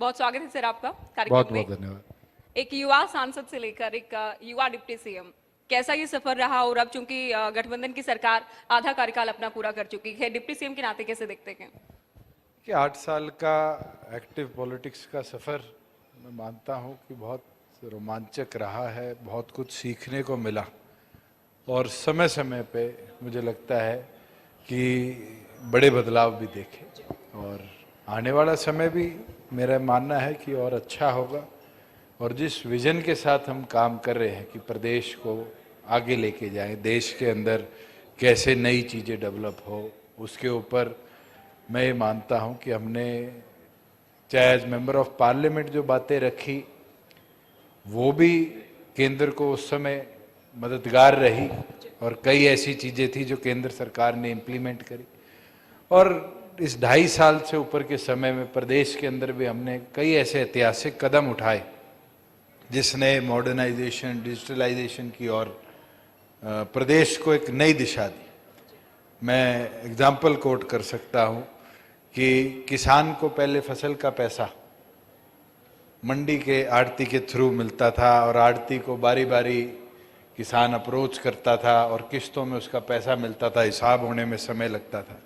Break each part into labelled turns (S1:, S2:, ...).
S1: बहुत स्वागत है सर आपका कार्यक्रम
S2: बहुत
S1: में।
S2: बहुत धन्यवाद।
S1: एक युवा सांसद से लेकर एक युवा डिप्टी सीएम, कैसा ये सफर रहा? और अब चूंकि गठबंधन की सरकार आधा कार्यकाल अपना पूरा कर चुकी है, डिप्टी सीएम के नाते कैसे देखते हैं?
S2: कि 8 साल का एक्टिव पॉलिटिक्स का सफ़र मैं मानता हूं कि बहुत रोमांचक रहा है, बहुत कुछ सीखने को मिला और समय समय पे मुझे लगता है कि बड़े बदलाव भी देखे और आने वाला समय भी मेरा मानना है कि और अच्छा होगा। और जिस विजन के साथ हम काम कर रहे हैं कि प्रदेश को आगे लेके जाएं, देश के अंदर कैसे नई चीज़ें डेवलप हो, उसके ऊपर मैं ये मानता हूं कि हमने चाहे एज मेंबर ऑफ पार्लियामेंट जो बातें रखी वो भी केंद्र को उस समय मददगार रही और कई ऐसी चीज़ें थी जो केंद्र सरकार ने इम्प्लीमेंट करी। और इस 2.5 साल से ऊपर के समय में प्रदेश के अंदर भी हमने कई ऐसे ऐतिहासिक कदम उठाए जिसने मॉडर्नाइजेशन, डिजिटलाइजेशन की और प्रदेश को एक नई दिशा दी। मैं एग्जाम्पल कोट कर सकता हूँ कि किसान को पहले फसल का पैसा मंडी के आड़ती के थ्रू मिलता था और आड़ती को बारी बारी किसान अप्रोच करता था और किस्तों में उसका पैसा मिलता था, हिसाब होने में समय लगता था।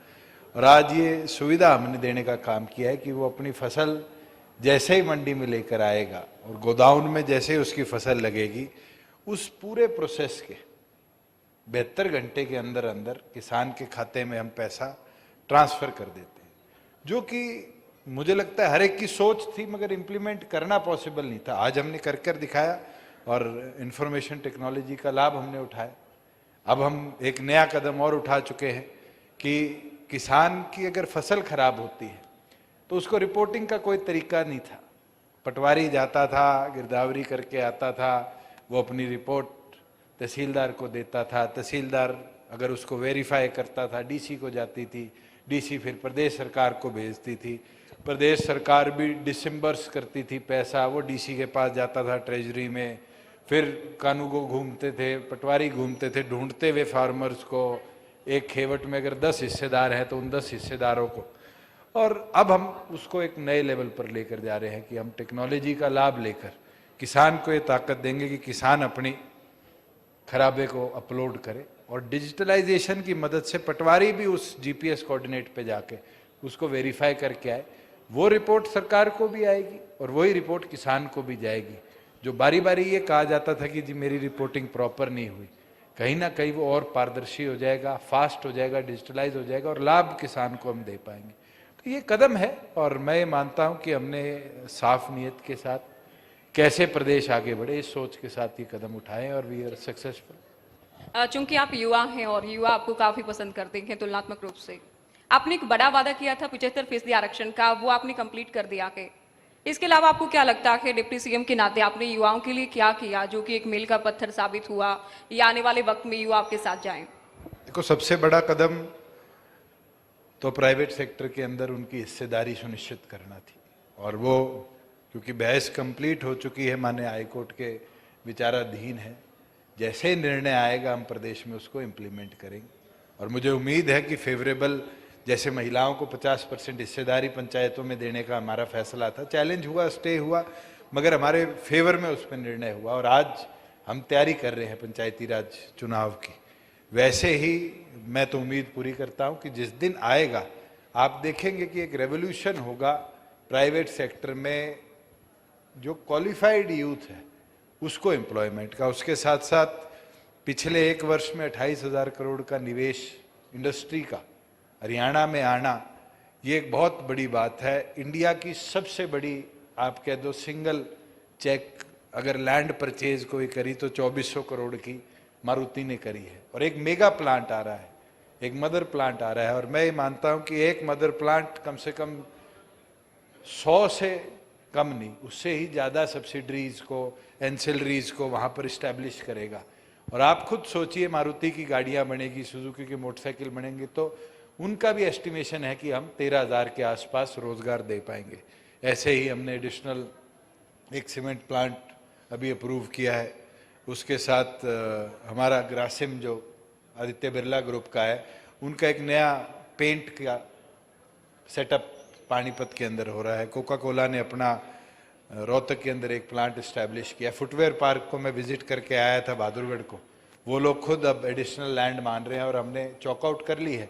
S2: और आज ये सुविधा हमने देने का काम किया है कि वो अपनी फसल जैसे ही मंडी में लेकर आएगा और गोदाउन में जैसे ही उसकी फसल लगेगी, उस पूरे प्रोसेस के 72 घंटे के अंदर अंदर किसान के खाते में हम पैसा ट्रांसफ़र कर देते हैं, जो कि मुझे लगता है हर एक की सोच थी मगर इम्प्लीमेंट करना पॉसिबल नहीं था। आज हमने कर दिखाया और इंफॉर्मेशन टेक्नोलॉजी का लाभ हमने उठाया। अब हम एक नया कदम और उठा चुके हैं कि किसान की अगर फसल खराब होती है तो उसको रिपोर्टिंग का कोई तरीका नहीं था। पटवारी जाता था, गिरदावरी करके आता था, वो अपनी रिपोर्ट तहसीलदार को देता था, तहसीलदार अगर उसको वेरीफाई करता था डीसी को जाती थी, डीसी फिर प्रदेश सरकार को भेजती थी, प्रदेश सरकार भी डिसम्बर्स करती थी पैसा, वो डीसी के पास जाता था ट्रेजरी में, फिर कानूगो घूमते थे, पटवारी घूमते थे ढूंढते हुए फार्मर्स को। एक खेवट में अगर 10 हिस्सेदार हैं तो उन 10 हिस्सेदारों को। और अब हम उसको एक नए लेवल पर लेकर जा रहे हैं कि हम टेक्नोलॉजी का लाभ लेकर किसान को ये ताकत देंगे कि किसान अपनी खराबे को अपलोड करे और डिजिटलाइजेशन की मदद से पटवारी भी उस जीपीएस कोऑर्डिनेट पे जाके उसको वेरीफाई करके आए। वो रिपोर्ट सरकार को भी आएगी और वही रिपोर्ट किसान को भी जाएगी। जो बारी बारी ये कहा जाता था कि जी मेरी रिपोर्टिंग प्रॉपर नहीं हुई, कहीं ना कहीं वो और पारदर्शी हो जाएगा, फास्ट हो जाएगा, डिजिटलाइज हो जाएगा और लाभ किसान को हम दे पाएंगे। तो ये कदम है और मैं मानता हूँ कि हमने साफ नीयत के साथ कैसे प्रदेश आगे बढ़े इस सोच के साथ ये कदम उठाए और वी आर सक्सेसफुल।
S1: चूंकि आप युवा हैं और युवा आपको काफी पसंद करते हैं तुलनात्मक रूप से, आपने एक बड़ा वादा किया था 75% आरक्षण का, वो आपने कंप्लीट कर दिया है। इसके अलावा आपको क्या लगता है डिप्टी सीएम के नाते आपने युवाओं के लिए क्या किया जो कि एक मील का पत्थर साबित हुआ या आने वाले वक्त में युवा आपके साथ जाएं?
S2: देखो, सबसे बड़ा कदम तो प्राइवेट सेक्टर के अंदर उनकी हिस्सेदारी सुनिश्चित करना थी और वो क्योंकि बहस कंप्लीट हो चुकी है, माननीय हाईकोर्ट के विचाराधीन है, जैसे ही निर्णय आएगा हम प्रदेश में उसको इम्प्लीमेंट करेंगे। और मुझे उम्मीद है कि फेवरेबल, जैसे महिलाओं को 50% हिस्सेदारी पंचायतों में देने का हमारा फैसला था, चैलेंज हुआ, स्टे हुआ, मगर हमारे फेवर में उस पर निर्णय हुआ और आज हम तैयारी कर रहे हैं पंचायती राज चुनाव की। वैसे ही मैं तो उम्मीद पूरी करता हूं कि जिस दिन आएगा आप देखेंगे कि एक रेवोल्यूशन होगा प्राइवेट सेक्टर में, जो क्वालिफाइड यूथ है उसको एम्प्लॉयमेंट का। उसके साथ साथ पिछले 1 वर्ष में 28,000 करोड़ का निवेश इंडस्ट्री का हरियाणा में आना, ये एक बहुत बड़ी बात है। इंडिया की सबसे बड़ी आप कह दो सिंगल चेक अगर लैंड परचेज कोई करी तो 2400 करोड़ की मारुति ने करी है और एक मेगा प्लांट आ रहा है, एक मदर प्लांट आ रहा है। और मैं ये मानता हूं कि एक मदर प्लांट कम से कम 100 से कम नहीं, उससे ही ज़्यादा सब्सिडरीज को, एंसिलरीज को वहाँ पर इस्टेब्लिश करेगा। और आप खुद सोचिए, मारुति की गाड़ियाँ बनेगी, सुजुकी की मोटरसाइकिल बनेंगी, तो उनका भी एस्टिमेशन है कि हम 13,000 के आसपास रोजगार दे पाएंगे। ऐसे ही हमने एडिशनल एक सीमेंट प्लांट अभी अप्रूव किया है। उसके साथ हमारा ग्रासिम जो आदित्य बिरला ग्रुप का है, उनका एक नया पेंट का सेटअप पानीपत के अंदर हो रहा है, कोका कोला ने अपना रोहतक के अंदर एक प्लांट इस्टेब्लिश किया, फुटवेयर पार्क को मैं विजिट करके आया था बहादुरगढ़ को, वो लोग खुद अब एडिशनल लैंड मान रहे हैं और हमने चॉकआउट कर ली है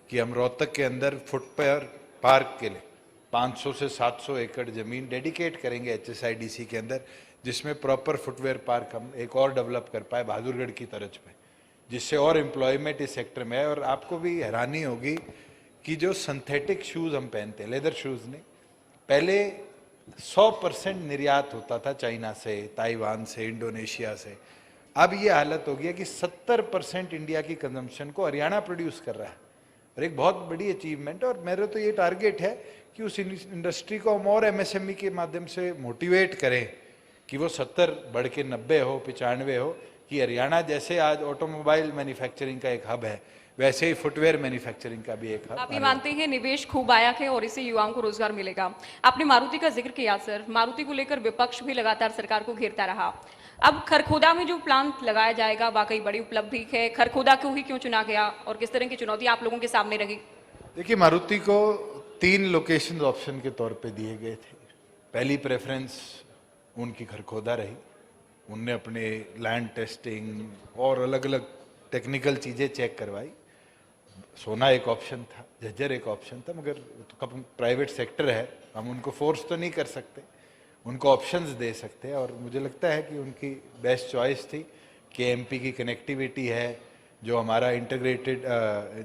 S2: कि हम रोहतक के अंदर फुटवेयर पार्क के लिए 500 से 700 एकड़ जमीन डेडिकेट करेंगे HSIDC के अंदर, जिसमें प्रॉपर फुटवेयर पार्क हम एक और डेवलप कर पाए बहादुरगढ़ की तर्ज पे, जिससे और एम्प्लॉयमेंट इस सेक्टर में है। और आपको भी हैरानी होगी कि जो सिंथेटिक शूज़ हम पहनते हैं, लेदर शूज़ नहीं, पहले 100% निर्यात होता था चाइना से, ताइवान से, इंडोनेशिया से। अब ये हालत हो गई है कि 70% इंडिया की कंजम्पशन को हरियाणा प्रोड्यूस कर रहा है, और एक बहुत बड़ी अचीवमेंट है। और मेरा तो ये टारगेट है कि उस इंडस्ट्री को हम और MSME के माध्यम से मोटिवेट करें कि वो 70 बढ़ के 90 हो, 95 हो, कि हरियाणा जैसे आज ऑटोमोबाइल मैन्युफैक्चरिंग का एक हब है, वैसे ही फुटवेयर मैन्युफैक्चरिंग का भी एक हब।
S1: आप ये मानते हैं निवेश खूब आया है और इससे युवाओं को रोजगार मिलेगा? आपने मारुति का जिक्र किया सर, मारुति को लेकर विपक्ष भी लगातार सरकार को घेरता रहा। अब खरखोदा में जो प्लांट लगाया जाएगा वाकई बड़ी उपलब्धि है, खरखोदा को ही क्यों चुना गया और किस तरह की चुनौती आप लोगों के सामने रही?
S2: देखिए, मारुति को 3 लोकेशन ऑप्शन के तौर पे दिए गए थे। पहली प्रेफरेंस उनकी खरखोदा रही, उनने अपने लैंड टेस्टिंग और अलग अलग टेक्निकल चीज़ें चेक करवाई। सोना एक ऑप्शन था, झज्जर एक ऑप्शन था, मगर तो प्राइवेट सेक्टर है, हम उनको फोर्स तो नहीं कर सकते, उनको ऑप्शंस दे सकते हैं। और मुझे लगता है कि उनकी बेस्ट चॉइस थी कि MP की कनेक्टिविटी है, जो हमारा इंटीग्रेटेड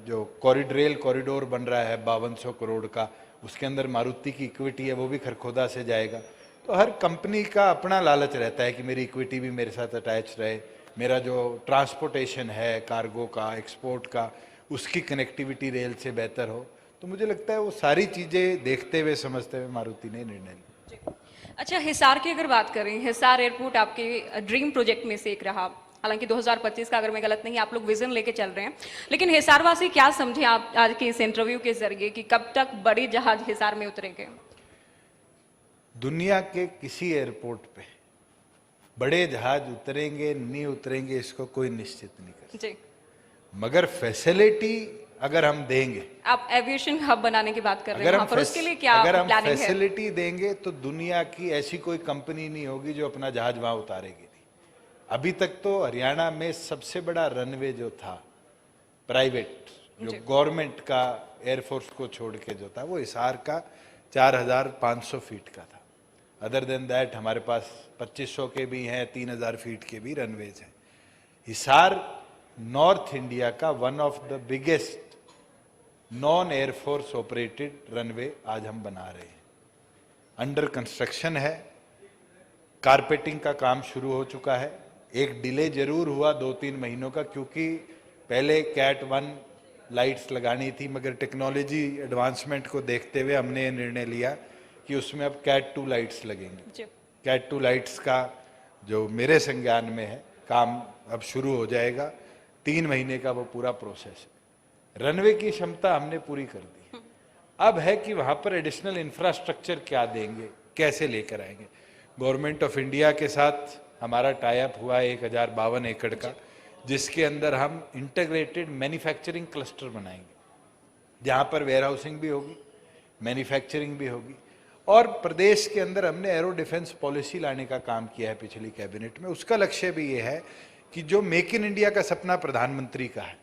S2: जो रेल कॉरिडोर बन रहा है 5200 करोड़ का, उसके अंदर मारुति की इक्विटी है, वो भी खरखोदा से जाएगा। तो हर कंपनी का अपना लालच रहता है कि मेरी इक्विटी भी मेरे साथ अटैच रहे, मेरा जो ट्रांसपोर्टेशन है कार्गो का, एक्सपोर्ट का, उसकी कनेक्टिविटी रेल से बेहतर हो। तो मुझे लगता है वो सारी चीज़ें देखते हुए समझते हुए मारुति ने निर्णय लिया।
S1: अच्छा, हिसार की अगर बात करें, हिसार एयरपोर्ट आपके ड्रीम प्रोजेक्ट में से एक रहा, हालांकि 2025 का अगर मैं गलत नहीं आप लोग विजन लेके चल रहे हैं, लेकिन हिसार वासी क्या समझे आप आज के इस इंटरव्यू के जरिए कि कब तक बड़े जहाज हिसार में उतरेंगे?
S2: दुनिया के किसी एयरपोर्ट पे बड़े जहाज उतरेंगे नहीं उतरेंगे इसको कोई निश्चित नहीं कर सकता,
S1: जी,
S2: मगर फैसिलिटी अगर हम देंगे,
S1: आप एविएशन हब बनाने की बात कर रहे हैं वहां पर, उसके लिए क्या
S2: अगर हम
S1: प्लानिंग है?
S2: फैसिलिटी देंगे तो दुनिया की ऐसी कोई कंपनी नहीं होगी जो अपना जहाज वहां उतारेगी नहीं। अभी तक तो हरियाणा में सबसे बड़ा रनवे जो था प्राइवेट, जो गवर्नमेंट का एयरफोर्स को छोड़ के जो था, वो हिसार का 4500 फीट का था। अदर देन दैट हमारे पास 2500 के भी हैं, 3000 फीट के भी रनवेज हैं। हिसार नॉर्थ इंडिया का one of the biggest non air force operated runway आज हम बना रहे हैं, अंडर कंस्ट्रक्शन है, कारपेटिंग का काम शुरू हो चुका है। एक डिले जरूर हुआ 2-3 महीनों का, क्योंकि पहले कैट 1 लाइट्स लगानी थी, मगर टेक्नोलॉजी एडवांसमेंट को देखते हुए हमने ये निर्णय लिया कि उसमें अब कैट 2 लाइट्स लगेंगे। कैट 2 लाइट्स का जो मेरे संज्ञान में है काम अब शुरू हो जाएगा, 3 महीने का वो पूरा प्रोसेस है। रनवे की क्षमता हमने पूरी कर दी, अब है कि वहाँ पर एडिशनल इंफ्रास्ट्रक्चर क्या देंगे, कैसे लेकर आएंगे। गवर्नमेंट ऑफ इंडिया के साथ हमारा टाई अप हुआ है 1052 एकड़ का, जिसके अंदर हम इंटीग्रेटेड मैन्युफैक्चरिंग क्लस्टर बनाएंगे, जहाँ पर वेयर हाउसिंग भी होगी, मैन्युफैक्चरिंग भी होगी। और प्रदेश के अंदर हमने एरो डिफेंस पॉलिसी लाने का काम किया है पिछली कैबिनेट में। उसका लक्ष्य भी ये है कि जो मेक इन इंडिया का सपना प्रधानमंत्री का है,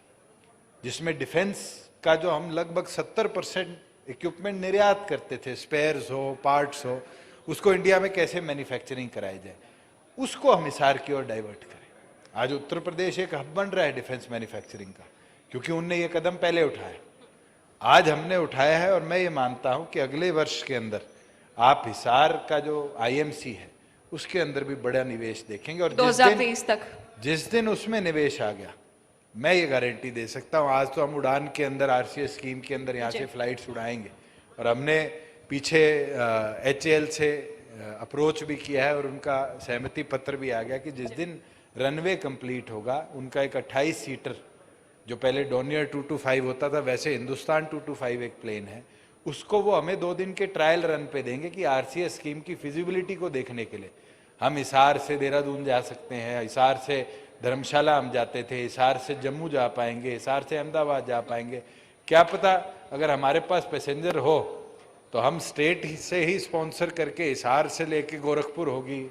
S2: जिसमें डिफेंस का जो हम लगभग 70% इक्विपमेंट निर्यात करते थे, स्पेयर्स हो, पार्ट्स हो, उसको इंडिया में कैसे मैन्युफैक्चरिंग कराई जाए, उसको हम हिसार की ओर डाइवर्ट करें। आज उत्तर प्रदेश एक हब बन रहा है डिफेंस मैन्युफैक्चरिंग का, क्योंकि उनने ये कदम पहले उठाया, आज हमने उठाया है। और मैं ये मानता हूं कि अगले वर्ष के अंदर आप हिसार का जो IMC है उसके अंदर भी बड़ा निवेश देखेंगे। और
S1: 2023 तक
S2: जिस दिन उसमें निवेश आ गया, मैं ये गारंटी दे सकता हूँ, आज तो हम उड़ान के अंदर RCS स्कीम के अंदर यहाँ से फ्लाइट्स उड़ाएंगे, और हमने पीछे HAL से अप्रोच भी किया है और उनका सहमति पत्र भी आ गया कि जिस दिन रनवे कंप्लीट होगा, उनका एक 28 सीटर, जो पहले डोनियर 225 होता था, वैसे हिंदुस्तान 225 एक प्लेन है, उसको वो हमें 2 दिन के ट्रायल रन पे देंगे कि RCS स्कीम की फिजिबिलिटी को देखने के लिए। हम हिसार से देहरादून जा सकते हैं, हिसार से धर्मशाला हम जाते थे, हिसार से जम्मू जा पाएंगे, हिसार से अहमदाबाद जा पाएंगे। क्या पता अगर हमारे पास पैसेंजर हो तो हम स्टेट से ही स्पॉन्सर करके हिसार से लेके गोरखपुर होगी,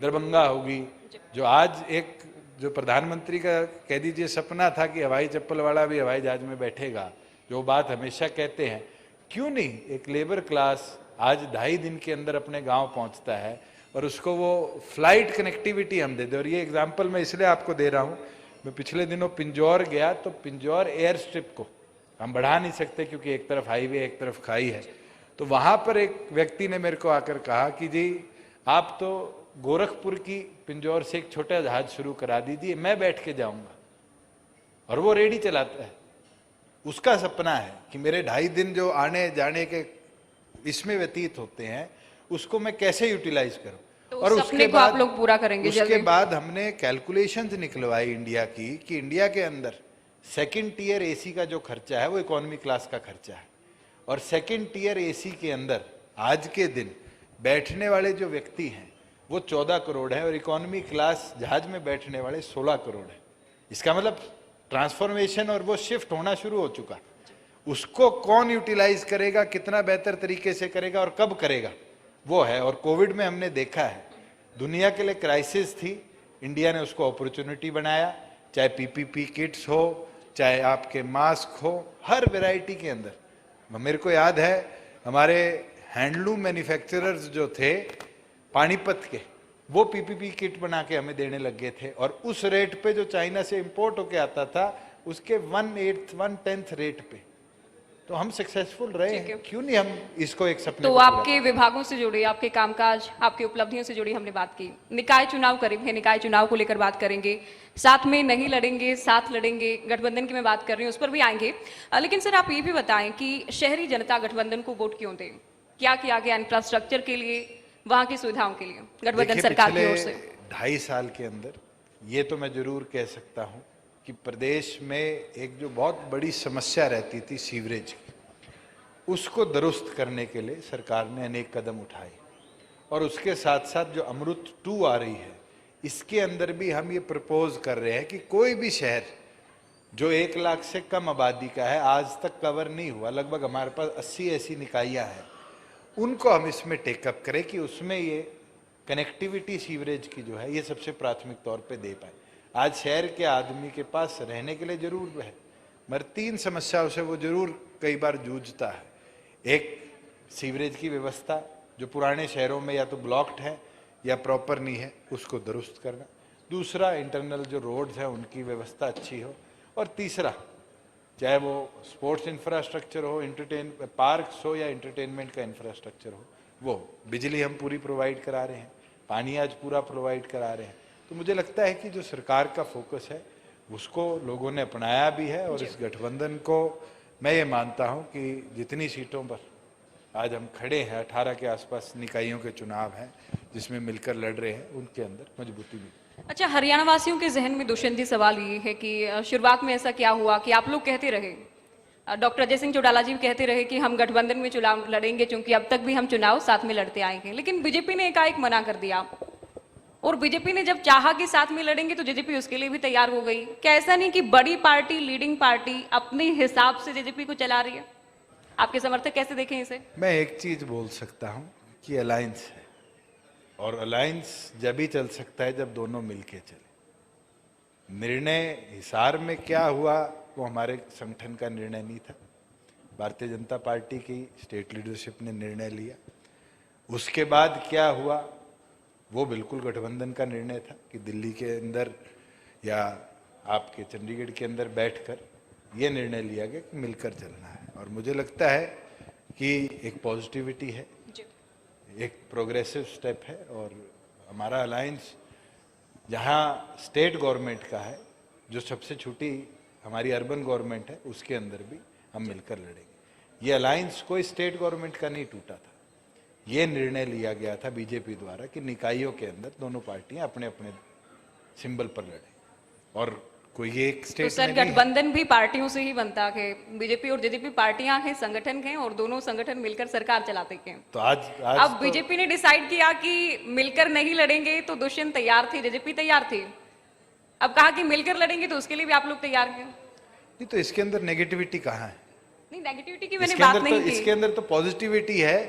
S2: दरभंगा होगी, जो आज एक जो प्रधानमंत्री का कह दीजिए सपना था कि हवाई चप्पल वाला भी हवाई जहाज में बैठेगा, जो बात हमेशा कहते हैं, क्यों नहीं एक लेबर क्लास आज 2.5 दिन के अंदर अपने गांव पहुंचता है और उसको वो फ्लाइट कनेक्टिविटी हम दे दें। और ये एग्जाम्पल मैं इसलिए आपको दे रहा हूँ, मैं पिछले दिनों पिंजौर गया तो पिंजौर एयर स्ट्रिप को हम बढ़ा नहीं सकते क्योंकि एक तरफ हाईवे एक तरफ खाई है। तो वहाँ पर एक व्यक्ति ने मेरे को आकर कहा कि जी आप तो गोरखपुर की पिंजौर से एक छोटा जहाज शुरू करा दीजिए, मैं बैठ के जाऊंगा। और वो रेडी चलाता है, उसका सपना है कि मेरे 2.5 दिन जो आने जाने के इसमें व्यतीत होते हैं उसको मैं कैसे यूटिलाइज करूं।
S1: तो
S2: और
S1: उस
S2: उसके
S1: सपने को
S2: बाद
S1: आप लोग पूरा करेंगे
S2: उसके
S1: जल्दी।
S2: बाद हमने कैलकुलेशंस निकलवाई इंडिया की कि इंडिया के अंदर 2nd टियर एसी का जो खर्चा है वो इकोनॉमी क्लास का खर्चा है, और 2nd टियर एसी के अंदर आज के दिन बैठने वाले जो व्यक्ति हैं वो 14 करोड़ है और इकोनॉमी क्लास जहाज में बैठने वाले 16 करोड़ है। इसका मतलब ट्रांसफॉर्मेशन और वो शिफ्ट होना शुरू हो चुका। उसको कौन यूटिलाइज करेगा, कितना बेहतर तरीके से करेगा और कब करेगा, वो है। और कोविड में हमने देखा है दुनिया के लिए क्राइसिस थी, इंडिया ने उसको अपॉर्चुनिटी बनाया, चाहे पीपीपी किट्स हो, चाहे आपके मास्क हो, हर वैरायटी के अंदर। मेरे को याद है हमारे हैंडलूम मैन्युफैक्चरर्स जो थे पानीपत के, वो पीपीपी किट बना के हमें देने लग गए थे, और उस रेट पे जो चाइना से इंपोर्ट होके आता था उसके 1/10 रेट पे। तो हम सक्सेसफुल रहे हैं, क्यों नहीं हम इसको एक सपने
S1: तो
S2: को पूरा
S1: आपके विभागों से जुड़ी, आपके कामकाज, आपकी उपलब्धियों से जुड़ी हमने बात की। निकाय चुनाव करीब है, निकाय चुनाव को लेकर बात करेंगे। साथ में नहीं लड़ेंगे, साथ लड़ेंगे, गठबंधन की मैं बात कर रही हूँ, उस पर भी आएंगे। लेकिन सर आप ये भी बताएं कि शहरी जनता गठबंधन को वोट क्यों दे? क्या किया गया इंफ्रास्ट्रक्चर के लिए, वहाँ की सुविधाओं के लिए गठबंधन सरकार की ओर से?
S2: 2.5 साल के अंदर ये तो मैं जरूर कह सकता हूँ कि प्रदेश में एक जो बहुत बड़ी समस्या रहती थी सीवरेज की, उसको दुरुस्त करने के लिए सरकार ने अनेक कदम उठाए। और उसके साथ साथ जो अमृत 2 आ रही है, इसके अंदर भी हम ये प्रपोज कर रहे हैं कि कोई भी शहर जो 1 लाख से कम आबादी का है, आज तक कवर नहीं हुआ, लगभग हमारे पास 80 ऐसी निकाइयाँ हैं, उनको हम इसमें टेकअप करें कि उसमें ये कनेक्टिविटी सीवरेज की जो है ये सबसे प्राथमिक तौर पे दे पाए। आज शहर के आदमी के पास रहने के लिए जरूर है, मगर 3 समस्याओं से वो जरूर कई बार जूझता है। एक, सीवरेज की व्यवस्था जो पुराने शहरों में या तो ब्लॉक्ड है या प्रॉपर नहीं है, उसको दुरुस्त करना। दूसरा, इंटरनल जो रोड्स हैं उनकी व्यवस्था अच्छी हो। और तीसरा, चाहे वो स्पोर्ट्स इंफ्रास्ट्रक्चर हो, पार्क्स हो या एंटरटेनमेंट का इंफ्रास्ट्रक्चर हो, वो बिजली हम पूरी प्रोवाइड करा रहे हैं, पानी आज पूरा प्रोवाइड करा रहे हैं। तो मुझे लगता है कि जो सरकार का फोकस है उसको लोगों ने अपनाया भी है, और इस गठबंधन को मैं ये मानता हूं कि जितनी सीटों पर आज हम खड़े हैं, 18 के आसपास निकायों के चुनाव हैं जिसमें मिलकर लड़ रहे हैं, उनके अंदर मजबूती भी।
S1: अच्छा, हरियाणा वासियों के जहन में दुष्यंत जी सवाल ये है कि शुरुआत में ऐसा क्या हुआ कि आप लोग कहते रहे, डॉक्टर अजय सिंह चौटाला जी कहते रहे कि हम गठबंधन में चुनाव लड़ेंगे क्योंकि अब तक भी हम चुनाव साथ में लड़ते आए हैं, लेकिन बीजेपी ने एकाएक मना कर दिया। और बीजेपी ने जब चाहा कि साथ में लड़ेंगे तो जेजेपी उसके लिए भी तैयार हो गई। क्या ऐसा नहीं कि बड़ी पार्टी, लीडिंग पार्टी अपने हिसाब से जेजेपी को चला रही है? आपके समर्थक कैसे देखें इसे?
S2: मैं एक चीज बोल सकता हूं कि अलायंस है, और अलायंस जब ही चल सकता है जब दोनों मिलके चले। निर्णय हिसार में क्या हुआ वो हमारे संगठन का निर्णय नहीं था, भारतीय जनता पार्टी की स्टेट लीडरशिप ने निर्णय लिया। उसके बाद क्या हुआ वो बिल्कुल गठबंधन का निर्णय था कि दिल्ली के अंदर या आपके चंडीगढ़ के अंदर बैठकर ये निर्णय लिया गया कि मिलकर चलना है। और मुझे लगता है कि एक पॉजिटिविटी है, एक प्रोग्रेसिव स्टेप है, और हमारा अलायंस जहाँ स्टेट गवर्नमेंट का है, जो सबसे छोटी हमारी अर्बन गवर्नमेंट है, उसके अंदर भी हम मिलकर लड़ेंगे। ये अलायंस कोई स्टेट गवर्नमेंट का नहीं टूटा था, ये निर्णय लिया गया था बीजेपी द्वारा कि निकायों के अंदर दोनों पार्टियां अपने अपने सिंबल पर लड़े, और कोई एक स्टेट
S1: तो सर गठबंधन भी पार्टियों से ही बनता है, बीजेपी और जेजेपी पार्टियां हैं, संगठन हैं, और दोनों संगठन मिलकर सरकार चलाते हैं।
S2: तो आज
S1: अब बीजेपी ने डिसाइड किया कि मिलकर नहीं लड़ेंगे, तो दुष्यंत तैयार थे, जेजेपी तैयार थी। अब कहा कि मिलकर लड़ेंगे तो उसके लिए भी आप लोग तैयार हैं।
S2: नहीं, तो इसके अंदर नेगेटिविटी कहाँ है?
S1: नहीं, नेगेटिविटी की मैंने बात नहीं की।
S2: इसके अंदर तो पॉजिटिविटी है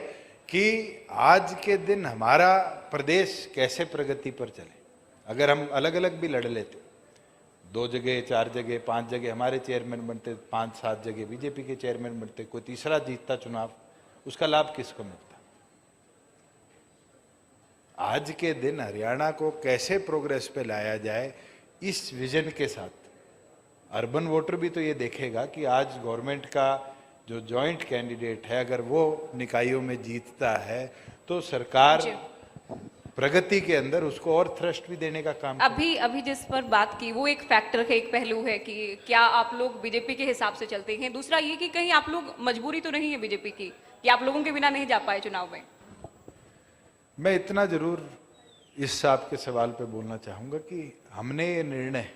S2: कि आज के दिन हमारा प्रदेश कैसे प्रगति पर चले। अगर हम अलग अलग भी लड़ लेते, 2 जगह 4 जगह 5 जगह हमारे चेयरमैन बनते, 5-7 जगह बीजेपी के चेयरमैन बनते, कोई तीसरा जीतता चुनाव, उसका लाभ किसको मिलता? आज के दिन हरियाणा को कैसे प्रोग्रेस पे लाया जाए, इस विजन के साथ अर्बन वोटर भी तो ये देखेगा कि आज गवर्नमेंट का जो जॉइंट कैंडिडेट है, अगर वो निकायों में जीतता है तो सरकार प्रगति के अंदर उसको और थ्रस्ट भी देने का काम
S1: अभी जिस पर बात की वो एक फैक्टर है, एक पहलू है कि क्या आप लोग बीजेपी के हिसाब से चलते हैं। दूसरा ये कि कहीं आप लोग मजबूरी तो नहीं है बीजेपी की कि आप लोगों के बिना नहीं जा पाए चुनाव में।
S2: मैं इतना जरूर इस आपके सवाल पे बोलना चाहूँगा कि हमने ये निर्णय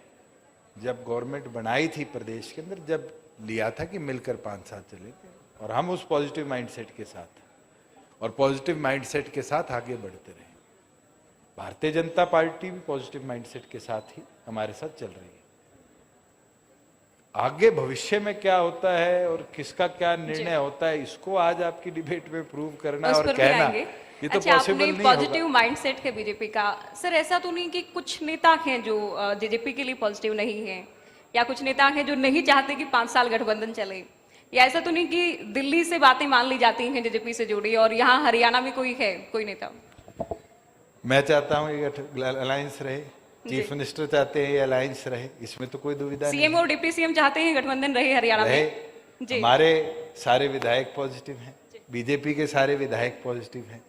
S2: जब गवर्नमेंट बनाई थी प्रदेश के अंदर, जब लिया था कि मिलकर 5 साल चलेंगे, और हम उस पॉजिटिव माइंडसेट के साथ और पॉजिटिव माइंडसेट के साथ आगे बढ़ते रहे। भारतीय जनता पार्टी भी पॉजिटिव माइंडसेट के साथ ही हमारे साथ चल रही है। आगे भविष्य में क्या होता है और किसका क्या निर्णय होता है, इसको आज आपकी डिबेट में प्रूव करना और कहना ये तो पॉसिबल नहीं होगा।
S1: पॉजिटिव माइंडसेट है बीजेपी का। सर ऐसा तो नहीं कि कुछ नेता हैं जो जेजेपी के लिए पॉजिटिव नहीं है, या कुछ नेता हैं जो नहीं चाहते कि 5 साल गठबंधन चले, या ऐसा तो नहीं कि दिल्ली से बातें मान ली जाती हैं जेजेपी से जुड़ी और यहाँ हरियाणा में कोई है कोई नेता?
S2: मैं चाहता हूँ ये अलायंस रहे, चीफ मिनिस्टर चाहते हैं ये अलायंस रहे, इसमें तो कोई दुविधा नहीं।
S1: सीएम और डिप्टी सीएम चाहते हैं गठबंधन रहे हरियाणा में। जी।
S2: हमारे सारे विधायक पॉजिटिव हैं, बीजेपी के सारे विधायक पॉजिटिव हैं,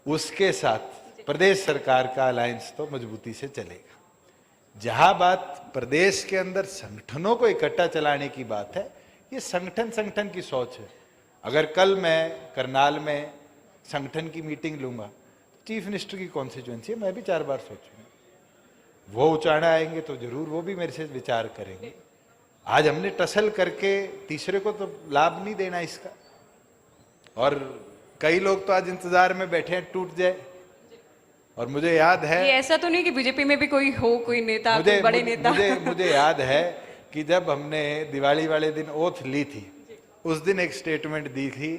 S2: उसके साथ प्रदेश सरकार का अलायंस तो मजबूती से चलेगा। जहां बात प्रदेश के अंदर संगठनों को इकट्ठा चलाने की बात है, ये संगठन की सोच है। अगर कल मैं करनाल में संगठन की मीटिंग लूंगा, चीफ मिनिस्टर की कॉन्स्टिट्यूएंसी है, मैं भी 4 बार सोचूंगा। वो उचाड़ा आएंगे तो जरूर वो भी मेरे से विचार करेंगे। आज हमने टसल करके तीसरे को तो लाभ नहीं देना इसका, और कई लोग तो आज इंतजार में बैठे हैं टूट जाए। और मुझे याद है,
S1: ये ऐसा तो नहीं कि बीजेपी में भी कोई हो कोई नेता, कोई बड़े नेता।
S2: मुझे याद है कि जब हमने दिवाली वाले दिन ओथ ली थी, उस दिन एक स्टेटमेंट दी थी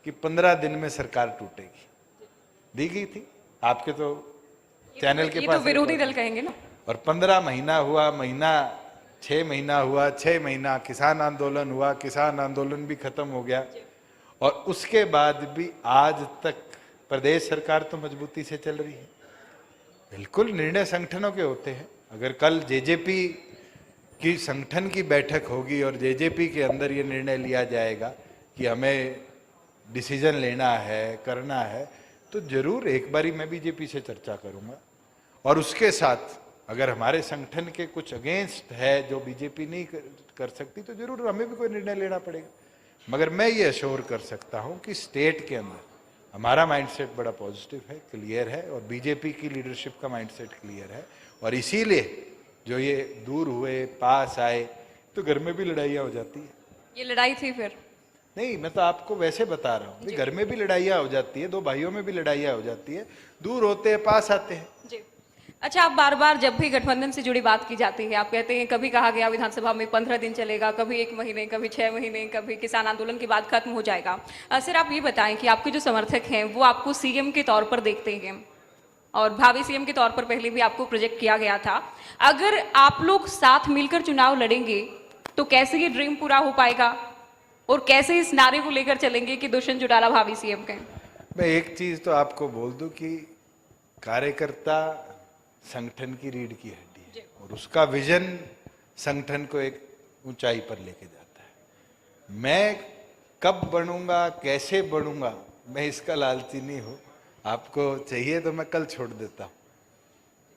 S2: कि 15 दिन में सरकार टूटेगी, दी गई थी आपके तो चैनल के पास।
S1: तो विरोधी दल कहेंगे ना।
S2: और 15 महीना हुआ, 6 महीना हुआ, 6 महीना किसान आंदोलन हुआ, किसान आंदोलन भी खत्म हो गया, और उसके बाद भी आज तक प्रदेश सरकार तो मजबूती से चल रही है। बिल्कुल निर्णय संगठनों के होते हैं। अगर कल जेजेपी की संगठन की बैठक होगी और जेजेपी के अंदर ये निर्णय लिया जाएगा कि हमें डिसीजन लेना है, करना है, तो जरूर एक बारी मैं बीजेपी से चर्चा करूंगा। और उसके साथ अगर हमारे संगठन के कुछ अगेंस्ट है जो बीजेपी नहीं कर सकती, तो जरूर हमें भी कोई निर्णय लेना पड़ेगा। मगर मैं ये अश्योर कर सकता हूं कि स्टेट के अंदर हमारा माइंडसेट बड़ा पॉजिटिव है, क्लियर है, और बीजेपी की लीडरशिप का माइंडसेट क्लियर है। और इसीलिए जो ये दूर हुए, पास आए, तो घर में भी लड़ाइयाँ हो जाती है।
S1: ये लड़ाई थी फिर?
S2: नहीं, मैं तो आपको वैसे बता रहा हूँ, घर में भी लड़ाइयाँ हो जाती है, 2 भाइयों में भी लड़ाइयाँ हो जाती है, दूर होते हैं, पास आते हैं।
S1: जी। अच्छा, आप बार बार जब भी गठबंधन से जुड़ी बात की जाती है, आप कहते हैं कभी कहा गया विधानसभा में 15 दिन चलेगा, कभी 1 महीने, कभी 6 महीने, कभी किसान आंदोलन के बाद खत्म हो जाएगा। सर आप ये बताएं कि आपके जो समर्थक हैं वो आपको सीएम के तौर पर देखते हैं, और भावी सीएम के तौर पर पहले भी आपको प्रोजेक्ट किया गया था। अगर आप लोग साथ मिलकर चुनाव लड़ेंगे तो कैसे ये ड्रीम पूरा हो पाएगा, और कैसे इस नारे को लेकर चलेंगे कि दुष्यंत चौटाला भावी सीएम के?
S2: मैं एक चीज तो आपको बोल दूं कि कार्यकर्ता संगठन की रीढ़ की हड्डी है, और उसका विजन संगठन को एक ऊंचाई पर लेके जाता है। मैं कब बढ़ूंगा, कैसे बढ़ूंगा, मैं इसका लालची नहीं हूं। आपको चाहिए तो मैं कल छोड़ देता हूं।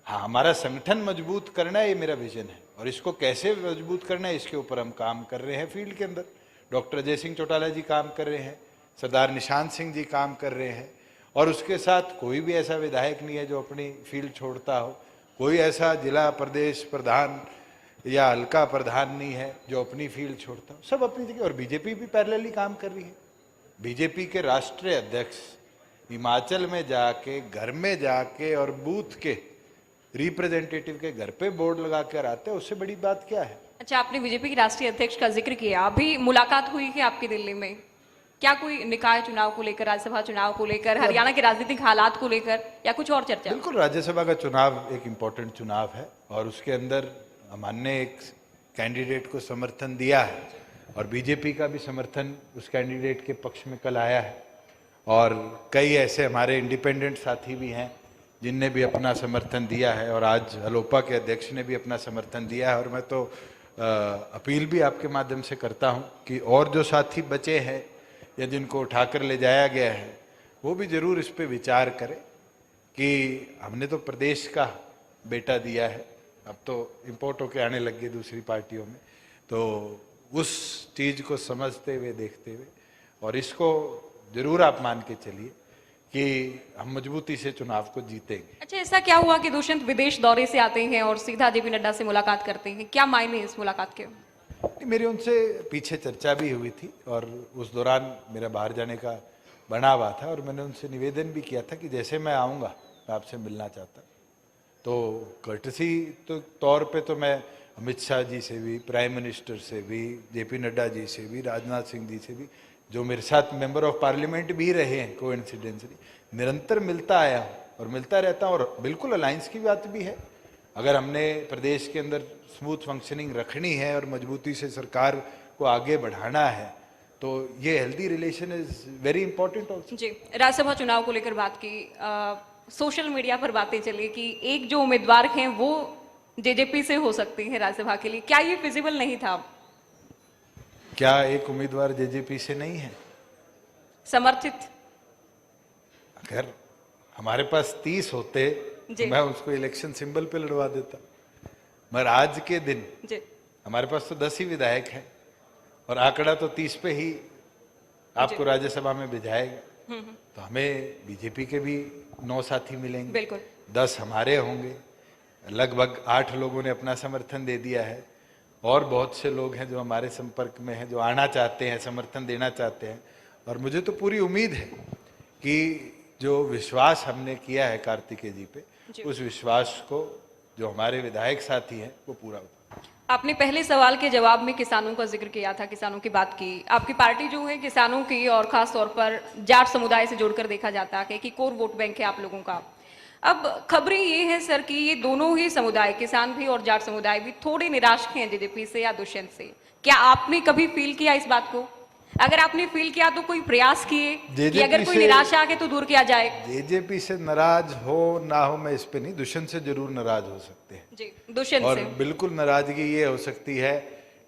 S2: हाँ, हमारा संगठन मजबूत करना है, ये मेरा विजन है, और इसको कैसे मजबूत करना है इसके ऊपर हम काम कर रहे हैं। फील्ड के अंदर डॉक्टर अजय सिंह चौटाला जी काम कर रहे हैं, सरदार निशांत सिंह जी काम कर रहे हैं, और उसके साथ कोई भी ऐसा विधायक नहीं है जो अपनी फील्ड छोड़ता हो, कोई ऐसा जिला प्रदेश प्रधान या हल्का प्रधान नहीं है जो अपनी फील्ड छोड़ता हो, सब अपनी जगह। और बीजेपी भी पैरेलली काम कर रही है। बीजेपी के राष्ट्रीय अध्यक्ष हिमाचल में जाके, घर में जाके, और बूथ के रिप्रेजेंटेटिव के घर पे बोर्ड लगा कर आते हैं, उससे बड़ी बात क्या है?
S1: अच्छा, आपने बीजेपी के राष्ट्रीय अध्यक्ष का जिक्र किया, अभी मुलाकात हुई है आपकी दिल्ली में, क्या कोई निकाय चुनाव को लेकर, राज्यसभा चुनाव को लेकर, हरियाणा के राजनीतिक हालात को लेकर, या कुछ और चर्चा?
S2: बिल्कुल, राज्यसभा का चुनाव एक इम्पोर्टेंट चुनाव है और उसके अंदर हमने एक कैंडिडेट को समर्थन दिया है और बीजेपी का भी समर्थन उस कैंडिडेट के पक्ष में कल आया है और कई ऐसे हमारे इंडिपेंडेंट साथी भी हैं जिनने भी अपना समर्थन दिया है और आज अलोपा के अध्यक्ष ने भी अपना समर्थन दिया है। और मैं तो अपील भी आपके माध्यम से करता हूं कि और जो साथी बचे हैं या जिनको उठाकर ले जाया गया है वो भी जरूर इस पे विचार करें कि हमने तो प्रदेश का बेटा दिया है, अब तो इम्पोर्ट होके आने लग गए दूसरी पार्टियों में, तो उस चीज़ को समझते हुए देखते हुए और इसको जरूर आप मान के चलिए कि हम मजबूती से चुनाव को जीतेंगे।
S1: अच्छा, ऐसा क्या हुआ कि दुष्यंत विदेश दौरे से आते हैं और सीधा जेपी नड्डा से मुलाकात करते हैं, क्या मायने इस मुलाकात के?
S2: मेरी उनसे पीछे चर्चा भी हुई थी और उस दौरान मेरा बाहर जाने का बना हुआ था और मैंने उनसे निवेदन भी किया था कि जैसे मैं आऊँगा मैं आपसे मिलना चाहता। तो कर्टसी तो तौर पे तो मैं अमित शाह जी से भी, प्राइम मिनिस्टर से भी, जेपी नड्डा जी से भी, राजनाथ सिंह जी से भी, जो मेरे साथ मेंबर ऑफ पार्लियामेंट भी रहे हैं कोइंसिडेंटली, निरंतर मिलता आया हूँ और मिलता रहता हूँ और बिल्कुल अलायंस की बात भी है। अगर हमने प्रदेश के अंदर स्मूथ फंक्शनिंग रखनी है और मजबूती से सरकार को आगे बढ़ाना है तो ये healthy relation is very important also.
S1: जी, राज्यसभा चुनाव को लेकर बात की, सोशल मीडिया पर बातें चली कि एक जो उम्मीदवार हैं वो जेजेपी से हो सकती है राज्यसभा के लिए, क्या ये फिजिबल नहीं था?
S2: क्या एक उम्मीदवार जेजेपी से नहीं है
S1: समर्थित?
S2: अगर हमारे पास 30 होते
S1: जी।
S2: मैं उसको इलेक्शन सिंबल पे लड़वा देता, मगर आज के दिन
S1: जी,
S2: हमारे पास तो 10 ही विधायक हैं और आंकड़ा तो 30 पे ही आपको राज्यसभा में भिजाएगा। तो हमें बीजेपी के भी 9 साथी मिलेंगे,
S1: बिल्कुल
S2: 10 हमारे होंगे, लगभग 8 लोगों ने अपना समर्थन दे दिया है और बहुत से लोग हैं जो हमारे संपर्क में हैं, जो आना चाहते हैं, समर्थन देना चाहते हैं। और मुझे तो पूरी उम्मीद है कि जो विश्वास हमने किया है कार्तिकेय जी पे, उस विश्वास को जो हमारे विधायक साथी हैं वो पूरा होगा।
S1: आपने पहले सवाल के जवाब में किसानों का जिक्र किया था, किसानों की बात की। आपकी पार्टी जो है किसानों की और खास तौर पर जाट समुदाय से जोड़कर देखा जाता है कि कोर वोट बैंक है आप लोगों का। अब खबरें ये है सर कि ये दोनों ही समुदाय, किसान भी और जाट समुदाय भी, थोड़े निराश हैं जेजेपी से या दुष्यंत से। क्या आपने कभी फील किया इस बात को? अगर आपने फील किया तो कोई प्रयास किए कि अगर कोई निराशा आके तो दूर किया जाए?
S2: जेजेपी से नाराज हो ना हो मैं इस पे नहीं, दुष्यंत से जरूर नाराज हो सकते हैं
S1: जी, दुष्यंत
S2: और
S1: से
S2: बिल्कुल नाराजगी ये हो सकती है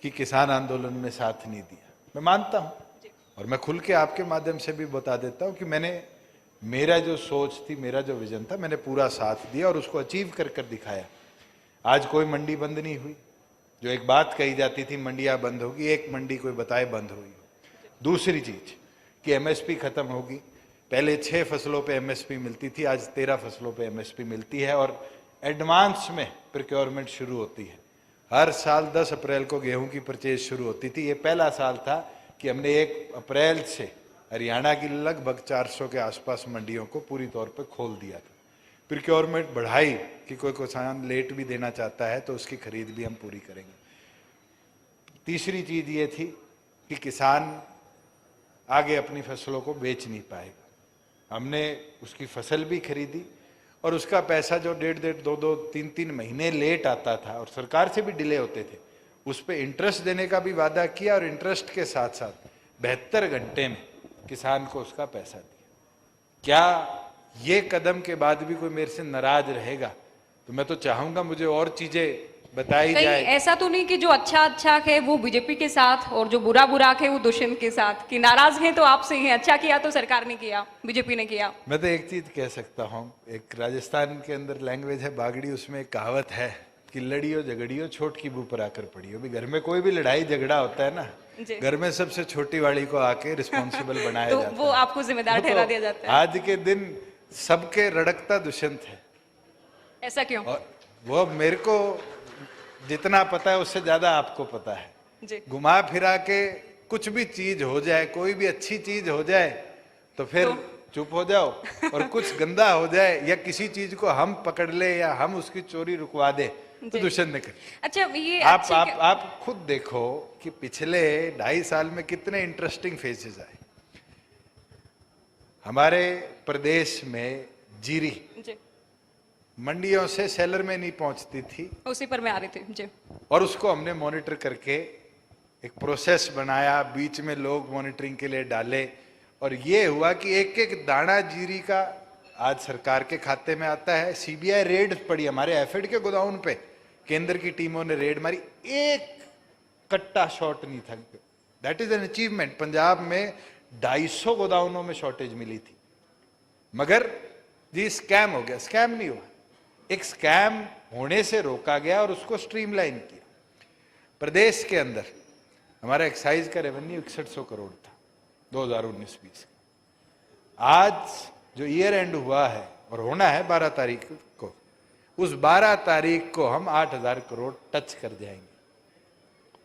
S2: कि किसान आंदोलन में साथ नहीं दिया, मैं मानता हूं और मैं खुल के आपके माध्यम से भी बता देता हूं कि मैंने, मेरा जो सोच थी, मेरा जो विजन था, मैंने पूरा साथ दिया और उसको अचीव कर कर दिखाया। आज कोई मंडी बंद नहीं हुई, जो एक बात कही जाती थी मंडियां बंद होगी, एक मंडी कोई बताए बंद हुई। दूसरी चीज कि एमएसपी खत्म होगी, पहले 6 फसलों पे एमएसपी मिलती थी, आज 13 फसलों पे एमएसपी मिलती है और एडवांस में प्रोक्योरमेंट शुरू होती है। हर साल 10 अप्रैल को गेहूं की परचेज शुरू होती थी, ये पहला साल था कि हमने 1 अप्रैल से हरियाणा की लगभग 400 के आसपास मंडियों को पूरी तौर पे खोल दिया था। प्रोक्योरमेंट बढ़ाई कि कोई किसान लेट भी देना चाहता है तो उसकी खरीद भी हम पूरी करेंगे। तीसरी चीज ये थी कि किसान आगे अपनी फसलों को बेच नहीं पाएगा, हमने उसकी फसल भी खरीदी और उसका पैसा जो 1.5, 2, 3 महीने लेट आता था और सरकार से भी डिले होते थे, उस पर इंटरेस्ट देने का भी वादा किया और इंटरेस्ट के साथ साथ 72 घंटे में किसान को उसका पैसा दिया। क्या ये कदम के बाद भी कोई मेरे से नाराज रहेगा? तो मैं तो चाहूंगा मुझे और चीजें बताई जाए।
S1: ऐसा तो नहीं कि जो अच्छा है वो बीजेपी के साथ और जो बुरा है वो दुष्यंत के साथ, कि नाराज हैं तो आपसे हैं, अच्छा किया तो सरकार ने किया, बीजेपी ने किया।
S2: मैं तो एक चीज कह सकता हूँ, एक राजस्थान के अंदर लैंग्वेज है बागड़ी, उसमें एक कहावत है कि लड़ियो झगड़ियो छोट की बू पर आकर पड़ियो। भी घर में कोई भी लड़ाई झगड़ा होता है ना, घर में सबसे छोटी वाली को आके रिस्पॉन्सिबल बनाया
S1: तो
S2: जाता है,
S1: वो आपको जिम्मेदार ठहरा दिया जाता है।
S2: आज के दिन सबके रड़कता दुष्यंत है।
S1: ऐसा क्यों?
S2: और वो मेरे को जितना पता है उससे ज्यादा आपको पता है
S1: जी।
S2: घुमा फिरा के कुछ भी चीज हो जाए, कोई भी अच्छी चीज हो जाए तो फिर चुप हो जाओ और कुछ गंदा हो जाए या किसी चीज को हम पकड़ ले या हम उसकी चोरी रुकवा दे तो
S1: जी।
S2: दुष्यंत ने करी।
S1: अच्छा ये
S2: आप
S1: अच्छी
S2: आप आप खुद देखो कि पिछले 2.5 साल में कितने इंटरेस्टिंग फेजेस आए हमारे प्रदेश में। जीरी
S1: जी,
S2: मंडियों से सेलर में नहीं पहुंचती थी
S1: उसी पर मैं आ रही थी जी।
S2: और उसको हमने मॉनिटर करके एक प्रोसेस बनाया, बीच में लोग मॉनिटरिंग के लिए डाले और ये हुआ कि एक एक दाना जीरी का आज सरकार के खाते में आता है। सीबीआई रेड पड़ी हमारे एफिड के गोदाउन पे, केंद्र की टीमों ने रेड मारी, एक कट्टा शॉर्ट नहीं था। That is an achievement. Punjab में 250 गोदाउनों में शॉर्टेज मिली थी, मगर जी स्कैम हो गया। स्कैम नहीं हुआ, एक स्कैम होने से रोका गया और उसको स्ट्रीमलाइन किया। प्रदेश के अंदर हमारा एक्साइज का रेवेन्यू 6100 करोड़ था 2019-20 का। आज जो ईयर एंड हुआ है और होना है 12 तारीख को, उस 12 तारीख को हम 8000 करोड़ टच कर जाएंगे।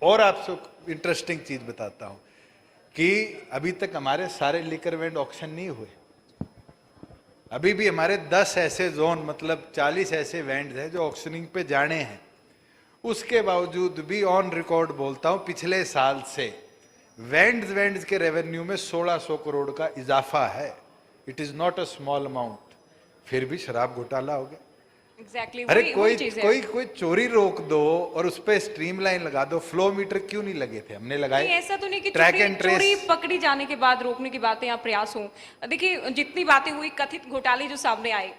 S2: और आपसे इंटरेस्टिंग चीज बताता हूं कि अभी तक हमारे सारे लिकर वेंड ऑक्शन नहीं हुए। अभी भी हमारे 10 ऐसे जोन मतलब 40 ऐसे वेंड्स हैं जो ऑक्शनिंग पे जाने हैं। उसके बावजूद भी ऑन रिकॉर्ड बोलता हूं, पिछले साल से वेंड्स के रेवेन्यू में 1600 करोड़ का इजाफा है। It is not a small amount. फिर भी शराब घोटाला हो गया।
S1: एग्जैक्टली
S2: अरे
S1: वही चीज है।
S2: कोई चोरी रोक दो और उस पे स्ट्रीमलाइन लगा दो। फ्लो मीटर क्यों नहीं लगे थे? हमने लगाए।
S1: नहीं, ऐसा तो नहीं कि
S2: ट्रैक
S1: चोरी
S2: एंड ट्रेस।
S1: चोरी पकड़ी जाने के बाद रोकने की बातें या प्रयास हो। देखिए जितनी बातें हुई, कथित घोटाले जो सामने आए,